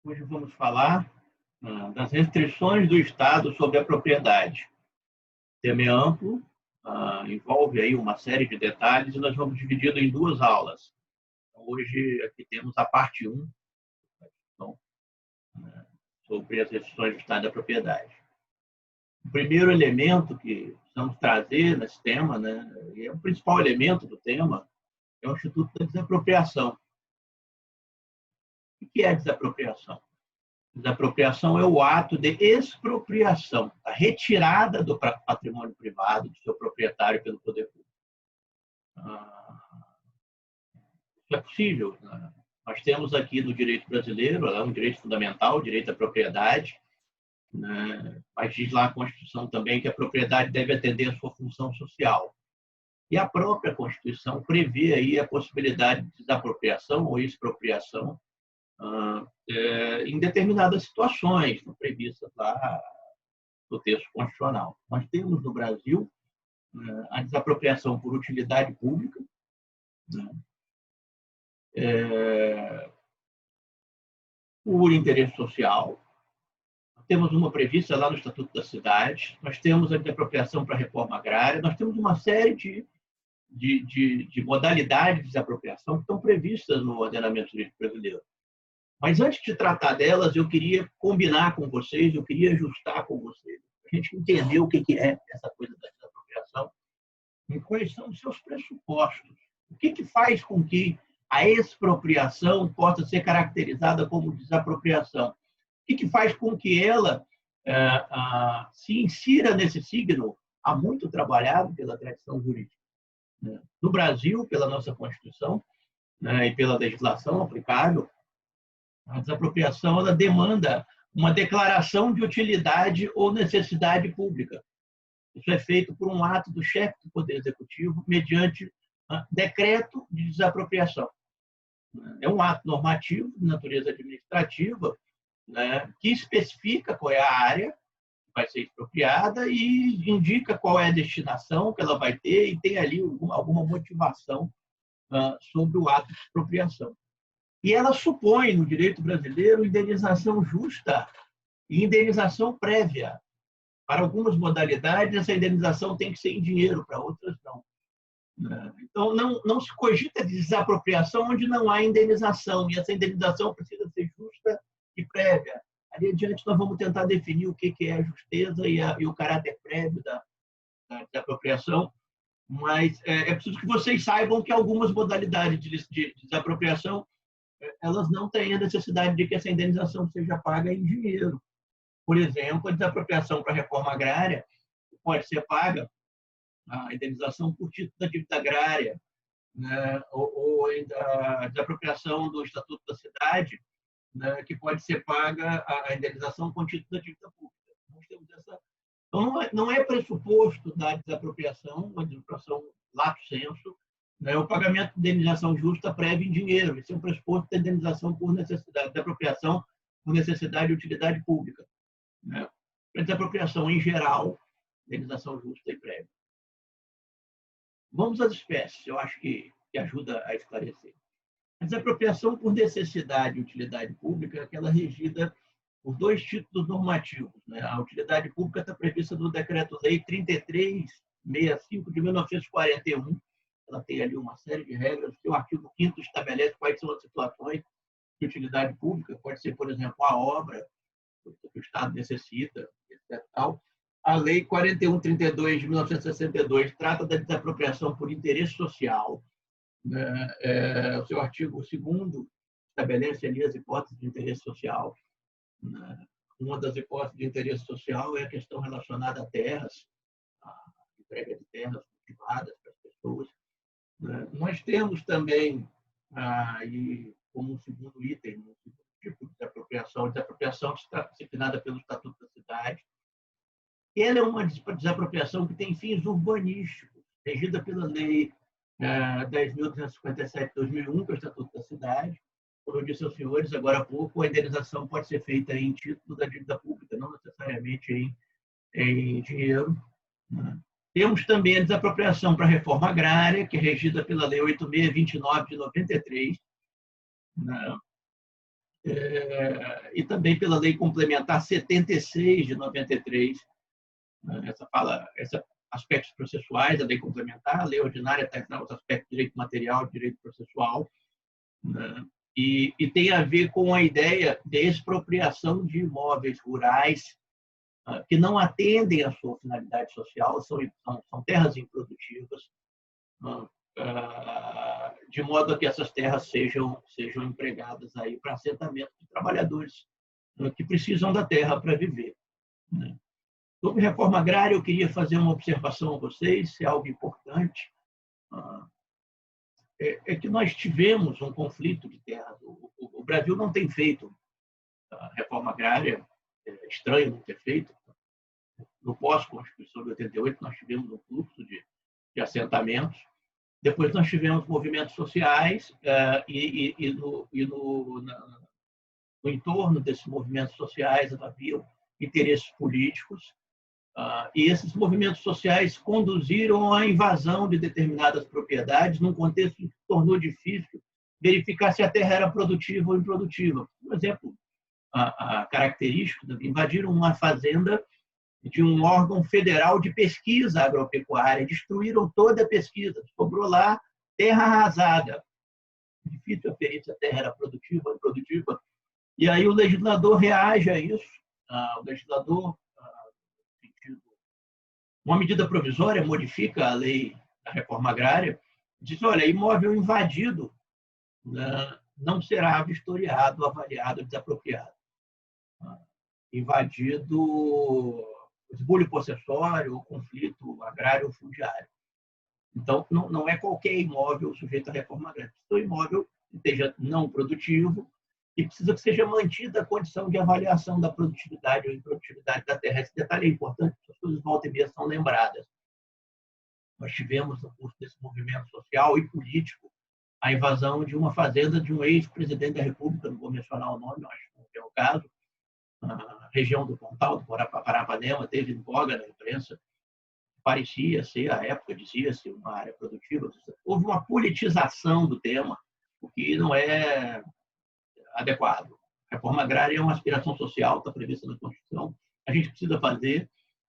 Hoje vamos falar das restrições do Estado sobre a propriedade. O tema é amplo, envolve aí uma série de detalhes e nós vamos dividi-lo em duas aulas. Então, hoje aqui temos a parte 1, sobre as restrições do Estado da propriedade. O primeiro elemento que precisamos trazer nesse tema, e é o principal elemento do tema, é o Instituto da Desapropriação. O que é a desapropriação? Desapropriação é o ato de expropriação, a retirada do patrimônio privado do seu proprietário pelo poder público. Isso é possível. Nós temos aqui no direito brasileiro, é um direito fundamental, o direito à propriedade, mas diz lá a Constituição também que a propriedade deve atender à sua função social. E a própria Constituição prevê aí a possibilidade de desapropriação ou expropriação em determinadas situações previstas lá no texto constitucional. Nós temos no Brasil a desapropriação por utilidade pública, por interesse social. Temos uma prevista lá no Estatuto da Cidade, nós temos a desapropriação para a reforma agrária, nós temos uma série de modalidades de desapropriação que estão previstas no ordenamento jurídico brasileiro. Mas antes de tratar delas, eu queria combinar com vocês, eu queria ajustar com vocês, para a gente entender o que é essa coisa da desapropriação e quais são os seus pressupostos. O que faz com que a expropriação possa ser caracterizada como desapropriação? O que faz com que ela se insira nesse signo há muito trabalhado pela tradição jurídica? No Brasil, pela nossa Constituição e pela legislação aplicável, a desapropriação ela demanda uma declaração de utilidade ou necessidade pública. Isso é feito por um ato do chefe do Poder Executivo mediante decreto de desapropriação. É um ato normativo de natureza administrativa que especifica qual é a área que vai ser expropriada e indica qual é a destinação que ela vai ter e tem ali alguma motivação sobre o ato de expropriação. E ela supõe, no direito brasileiro, indenização justa e indenização prévia. Para algumas modalidades, essa indenização tem que ser em dinheiro, para outras não. Então, não se cogita de desapropriação onde não há indenização, e essa indenização precisa ser justa e prévia. Ali adiante, nós vamos tentar definir o que é a justeza e o caráter prévio da desapropriação, mas é preciso que vocês saibam que algumas modalidades de desapropriação elas não têm a necessidade de que essa indenização seja paga em dinheiro. Por exemplo, a desapropriação para a reforma agrária pode ser paga a indenização por título da dívida agrária, ou a desapropriação do Estatuto da Cidade, que pode ser paga a indenização com título da dívida pública. Nós temos essa... Então, não é pressuposto da desapropriação, uma desapropriação lato sensu, o pagamento de indenização justa prévia em dinheiro. Esse é um pressuposto da indenização por necessidade, da apropriação por necessidade e utilidade pública. Para desapropriação em geral, indenização justa e prévia. Vamos às espécies, eu acho que ajuda a esclarecer. A desapropriação por necessidade e utilidade pública é aquela regida por dois títulos normativos. A utilidade pública está prevista no Decreto-Lei 3365 de 1941, ela tem ali uma série de regras, que o artigo 5º estabelece quais são as situações de utilidade pública, pode ser, por exemplo, a obra que o Estado necessita, etc. A Lei 4132 de 1962 trata da desapropriação por interesse social. O seu artigo 2º estabelece ali as hipóteses de interesse social. Uma das hipóteses de interesse social é a questão relacionada a terras, a entrega de terras cultivadas para as pessoas. Nós temos também, como um segundo item, um segundo tipo de desapropriação disciplinada pelo Estatuto da Cidade. Ela é uma desapropriação que tem fins urbanísticos, regida pela Lei 10.257 de 2001, que é o Estatuto da Cidade. Como eu disse aos senhores agora há pouco, a indenização pode ser feita em título da dívida pública, não necessariamente em dinheiro. Temos também a desapropriação para a reforma agrária, que é regida pela Lei 8.629 de 93, e também pela Lei Complementar 76 de 93, essa fala, aspectos processuais, a lei complementar, a lei ordinária está os aspectos de direito material e direito processual, né? E tem a ver com a ideia de expropriação de imóveis rurais que não atendem à sua finalidade social, são terras improdutivas, de modo a que essas terras sejam empregadas aí para assentamento de trabalhadores que precisam da terra para viver, né? Sobre reforma agrária, eu queria fazer uma observação a vocês, é algo importante, é que nós tivemos um conflito de terras. O Brasil não tem feito reforma agrária, é estranho não ter feito. No pós-Constituição de 88, nós tivemos um fluxo de assentamentos. Depois nós tivemos movimentos sociais e no entorno desses movimentos sociais havia interesses políticos. E esses movimentos sociais conduziram à invasão de determinadas propriedades num contexto que tornou difícil verificar se a terra era produtiva ou improdutiva. Por exemplo, a característica, invadiram uma fazenda de um órgão federal de pesquisa agropecuária, destruíram toda a pesquisa, sobrou lá terra arrasada. Difícil aferir se a terra era produtiva ou improdutiva. E aí o legislador reage a isso. O legislador, uma medida provisória, modifica a lei da reforma agrária, diz, olha, imóvel invadido não será vistoriado, avaliado, desapropriado. Invadido, esbulho possessório, ou conflito agrário ou fundiário. Então, não é qualquer imóvel sujeito à reforma agrária. É um imóvel que esteja não produtivo e precisa que seja mantida a condição de avaliação da produtividade ou improdutividade da terra. Esse detalhe é importante, as coisas volta e meia são lembradas. Nós tivemos, no curso desse movimento social e político, a invasão de uma fazenda de um ex-presidente da República, não vou mencionar o nome, acho que não é o caso, na região do Pontal, do Paranapanema, teve em voga na imprensa, parecia ser, à época, dizia-se, uma área produtiva. Houve uma politização do tema, o que não é adequado. A reforma agrária é uma aspiração social, está prevista na Constituição, a gente precisa fazer.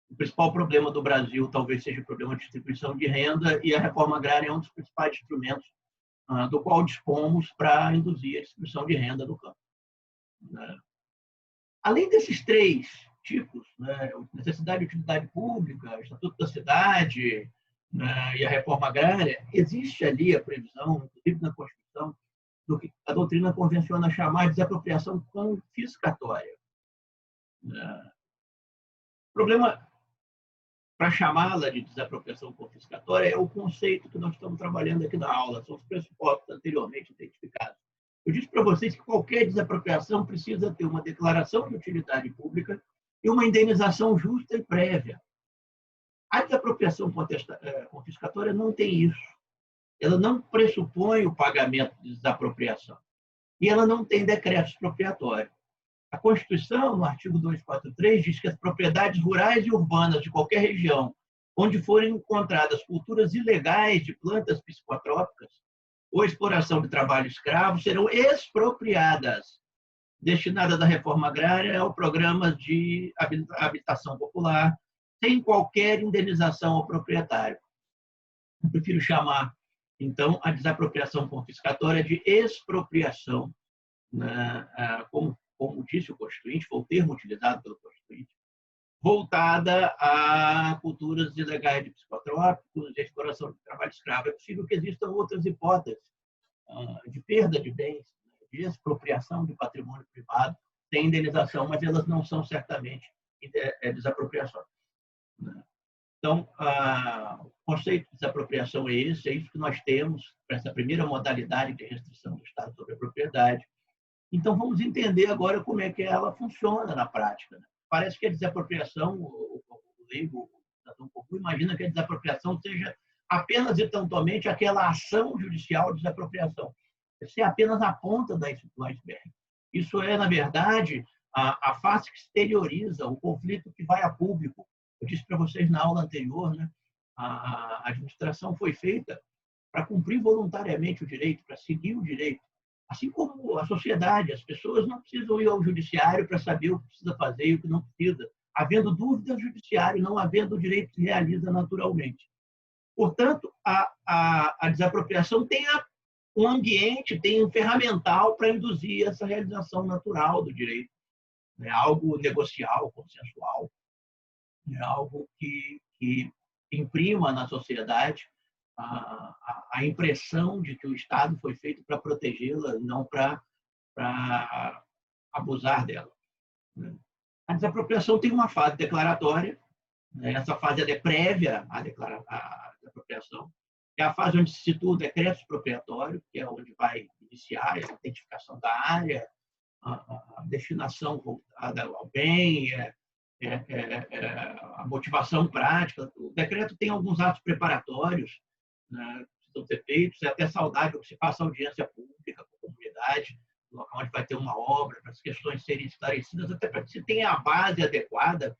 O principal problema do Brasil talvez seja o problema de distribuição de renda, e a reforma agrária é um dos principais instrumentos do qual dispomos para induzir a distribuição de renda no campo. Além desses três tipos, necessidade e utilidade pública, Estatuto da Cidade, e a reforma agrária, existe ali a previsão, inclusive na Constituição, do que a doutrina convenciona chamar de desapropriação confiscatória. O problema, para chamá-la de desapropriação confiscatória, é o conceito que nós estamos trabalhando aqui na aula, são os pressupostos anteriormente identificados. Eu disse para vocês que qualquer desapropriação precisa ter uma declaração de utilidade pública e uma indenização justa e prévia. A desapropriação confiscatória não tem isso. Ela não pressupõe o pagamento de desapropriação. E ela não tem decreto expropriatório. A Constituição, no artigo 243, diz que as propriedades rurais e urbanas de qualquer região onde forem encontradas culturas ilegais de plantas psicotrópicas ou exploração de trabalho escravo serão expropriadas, destinadas à reforma agrária ao programa de habitação popular, sem qualquer indenização ao proprietário. Eu prefiro chamar, então, a desapropriação confiscatória de expropriação, como disse o Constituinte, foi o termo utilizado pelo Constituinte, voltada a culturas ilegais de psicotrópicos e exploração de trabalho escravo. É possível que existam outras hipóteses de perda de bens, de expropriação de patrimônio privado, sem indenização, mas elas não são certamente desapropriações. Então, o conceito de desapropriação é isso que nós temos para essa primeira modalidade de restrição do Estado sobre a propriedade. Então, vamos entender agora como é que ela funciona na prática. Parece que a desapropriação, o leigo, cidadão comum, imagina que a desapropriação seja apenas e tão somente aquela ação judicial de desapropriação. Isso é apenas a ponta do iceberg. Isso é, na verdade, a face que exterioriza o conflito que vai a público. Eu disse para vocês na aula anterior, a administração foi feita para cumprir voluntariamente o direito, para seguir o direito. Assim como a sociedade, as pessoas não precisam ir ao judiciário para saber o que precisa fazer e o que não precisa. Havendo dúvida, o judiciário, não havendo, o direito se realiza naturalmente. Portanto, a desapropriação tem um ambiente, tem um ferramental para induzir essa realização natural do direito. É algo negocial, consensual, é algo que imprima na sociedade a impressão de que o Estado foi feito para protegê-la, não para abusar dela. A desapropriação tem uma fase declaratória, essa fase é prévia à desapropriação, é a fase onde se situa o decreto expropriatório, que é onde vai iniciar a identificação da área, a destinação voltada ao bem, a motivação prática. O decreto tem alguns atos preparatórios, né, que precisam ser feitos, é até saudável que se faça audiência pública com a comunidade, no local onde vai ter uma obra, para as questões serem esclarecidas, até para que se tenha a base adequada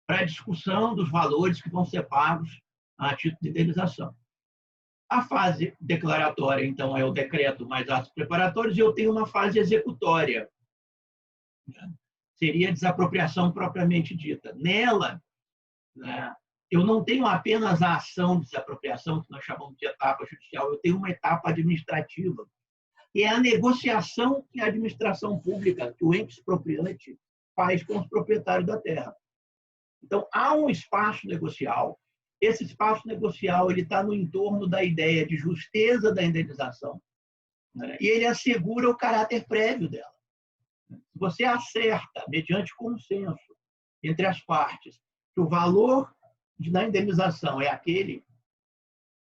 para a discussão dos valores que vão ser pagos a título de indenização. A fase declaratória, então, é o decreto mais atos preparatórios, e eu tenho uma fase executória. Seria a desapropriação propriamente dita. Nela, eu não tenho apenas a ação de desapropriação, que nós chamamos de etapa judicial, eu tenho uma etapa administrativa, que é a negociação que a administração pública, que o ente expropriante, faz com os proprietários da terra. Então, há um espaço negocial. Esse espaço negocial está no entorno da ideia de justeza da indenização, né? E ele assegura o caráter prévio dela. Se você acerta, mediante consenso entre as partes, que o valor da indenização é aquele,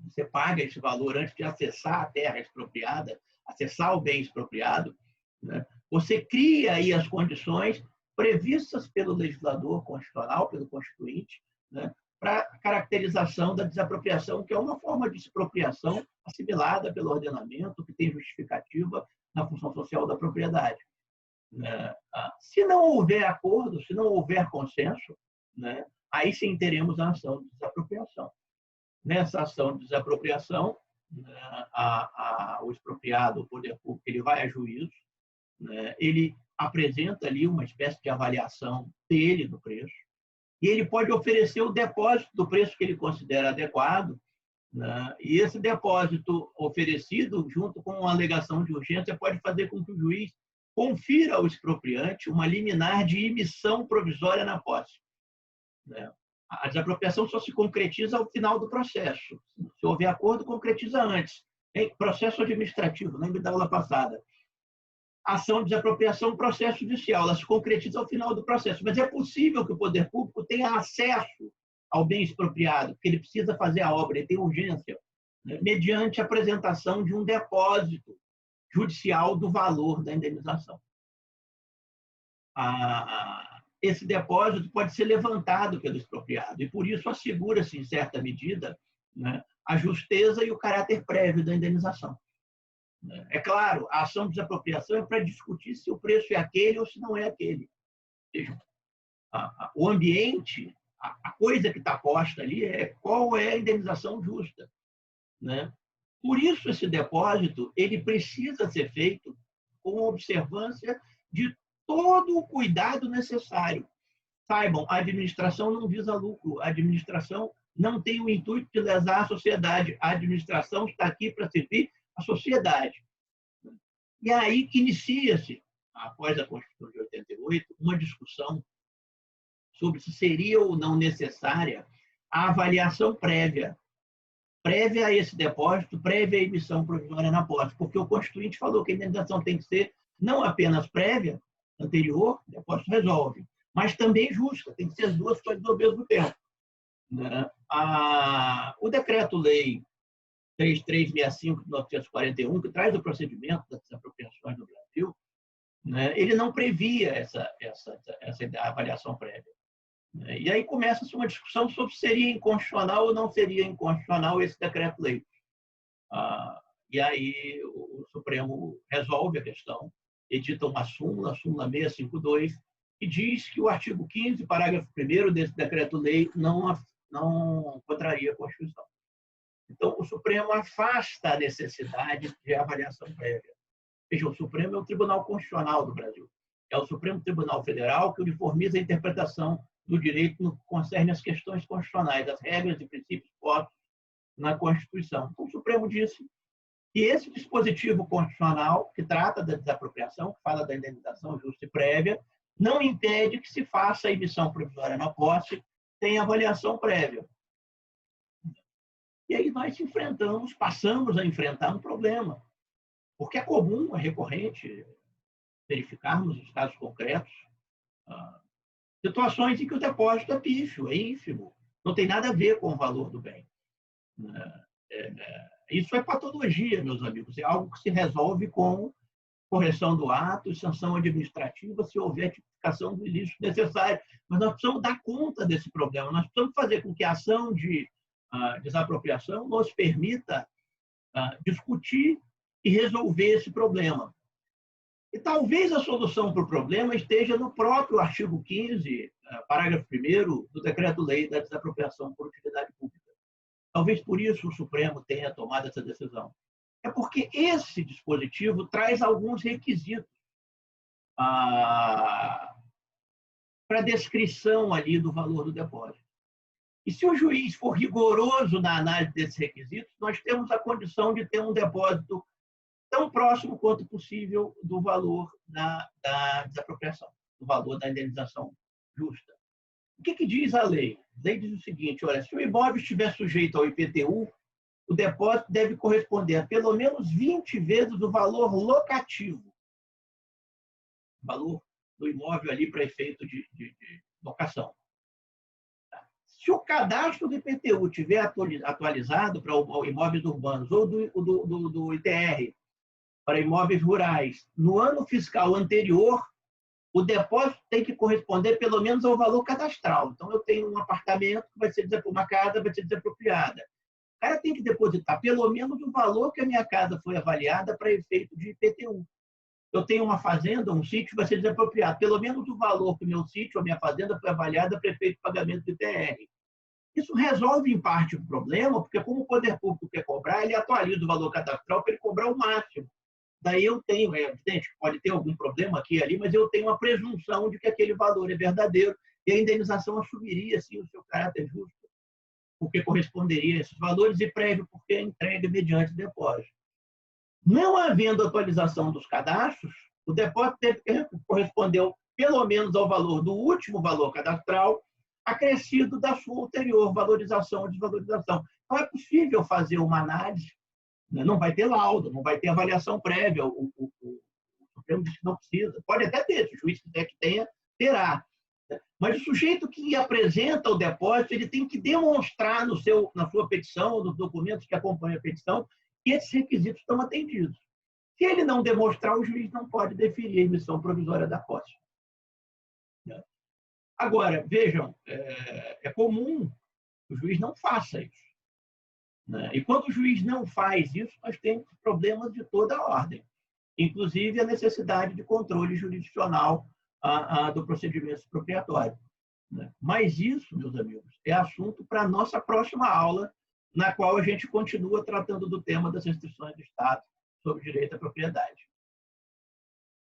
você paga esse valor antes de acessar a terra expropriada, acessar o bem expropriado, né? Você cria aí as condições previstas pelo legislador constitucional, pelo Constituinte, né, para a caracterização da desapropriação, que é uma forma de expropriação assimilada pelo ordenamento, que tem justificativa na função social da propriedade. Se não houver acordo, se não houver consenso, né, aí sim teremos a ação de desapropriação. Nessa ação de desapropriação, o expropriado, o poder público, ele vai a juízo, né, ele apresenta ali uma espécie de avaliação dele do preço, e ele pode oferecer o depósito do preço que ele considera adequado, né, e esse depósito oferecido, junto com uma alegação de urgência, pode fazer com que o juiz confira ao expropriante uma liminar de emissão provisória na posse. A desapropriação só se concretiza ao final do processo. Se houver acordo, concretiza antes. Processo administrativo, lembra da aula passada. Ação de desapropriação, processo judicial, ela se concretiza ao final do processo. Mas é possível que o poder público tenha acesso ao bem expropriado, porque ele precisa fazer a obra, ele tem urgência, né, mediante a apresentação de um depósito judicial do valor da indenização. Esse depósito pode ser levantado pelo expropriado, e por isso assegura-se, em certa medida, né, a justeza e o caráter prévio da indenização. É claro, a ação de desapropriação é para discutir se o preço é aquele ou se não é aquele. Ou seja, o ambiente, a coisa que está posta ali é qual é a indenização justa, né? Por isso, esse depósito ele precisa ser feito com observância de todo o cuidado necessário. Saibam, a administração não visa lucro, a administração não tem o intuito de lesar a sociedade, a administração está aqui para servir a sociedade. E é aí que inicia-se, após a Constituição de 88, uma discussão sobre se seria ou não necessária a avaliação prévia a esse depósito, prévia à emissão provisória na posse, porque o Constituinte falou que a indenização tem que ser não apenas prévia, anterior, o depósito resolve, mas também justa, tem que ser as duas coisas ao mesmo tempo. O Decreto-Lei 3365 de 1941, que traz o procedimento das desapropriações no Brasil, ele não previa essa avaliação prévia. E aí começa-se uma discussão sobre se seria inconstitucional ou não seria inconstitucional esse decreto-lei. E aí o Supremo resolve a questão, edita uma súmula, a súmula 652, que diz que o artigo 15º, parágrafo 1º desse decreto-lei não contraria a Constituição. Então, o Supremo afasta a necessidade de avaliação prévia. Veja, o Supremo é o Tribunal Constitucional do Brasil. É o Supremo Tribunal Federal que uniformiza a interpretação do direito no que concerne às questões constitucionais, as regras e princípios postos na Constituição. Então, o Supremo disse que esse dispositivo constitucional, que trata da desapropriação, que fala da indenização justa e prévia, não impede que se faça a emissão provisória na posse sem avaliação prévia. E aí nós passamos a enfrentar um problema, porque é comum, é recorrente, verificarmos os casos concretos, situações em que o depósito é pífio, é ínfimo, não tem nada a ver com o valor do bem. Isso é patologia, meus amigos, é algo que se resolve com correção do ato e sanção administrativa se houver tipificação do ilícito necessário. Mas nós precisamos dar conta desse problema, nós precisamos fazer com que a ação de desapropriação nos permita discutir e resolver esse problema. E talvez a solução para o problema esteja no próprio artigo 15, parágrafo 1º do Decreto-Lei da Desapropriação por Utilidade Pública. Talvez por isso o Supremo tenha tomado essa decisão. É porque esse dispositivo traz alguns requisitos para a descrição ali do valor do depósito. E se o juiz for rigoroso na análise desses requisitos, nós temos a condição de ter um depósito tão próximo quanto possível do valor da desapropriação, do valor da indenização justa. O que diz a lei? A lei diz o seguinte, olha, se o imóvel estiver sujeito ao IPTU, o depósito deve corresponder a pelo menos 20 vezes o valor locativo, o valor do imóvel ali para efeito de locação. Se o cadastro do IPTU estiver atualizado para imóveis urbanos ou do ITR para imóveis rurais no ano fiscal anterior, o depósito tem que corresponder pelo menos ao valor cadastral. Então, eu tenho um apartamento que vai ser uma casa vai ser desapropriada. O cara tem que depositar pelo menos o valor que a minha casa foi avaliada para efeito de IPTU. Eu tenho uma fazenda, um sítio vai ser desapropriado. Pelo menos o valor que o meu sítio, a minha fazenda, foi avaliada para efeito de pagamento do ITR. Isso resolve, em parte, o problema, porque como o poder público quer cobrar, ele atualiza o valor cadastral para ele cobrar o máximo. Daí eu tenho, é evidente, pode ter algum problema aqui e ali, mas eu tenho uma presunção de que aquele valor é verdadeiro e a indenização assumiria, sim, o seu caráter justo, porque corresponderia a esses valores e prévio porque é entregue mediante depósito. Não havendo atualização dos cadastros, o depósito deve corresponder pelo menos ao valor do último valor cadastral, acrescido da sua ulterior valorização ou desvalorização. Então, é possível fazer uma análise, não vai ter laudo, não vai ter avaliação prévia, o Supremo diz que não precisa, pode até ter, se o juiz quiser que tenha, terá. Mas o sujeito que apresenta o depósito, ele tem que demonstrar na sua petição, nos documentos que acompanham a petição, que esses requisitos estão atendidos. Se ele não demonstrar, o juiz não pode deferir a emissão provisória da posse. Agora, vejam, é comum que o juiz não faça isso. E quando o juiz não faz isso, nós temos problemas de toda a ordem, inclusive a necessidade de controle jurisdicional do procedimento expropriatório. Mas isso, meus amigos, é assunto para a nossa próxima aula, na qual a gente continua tratando do tema das restrições do Estado sobre o direito à propriedade.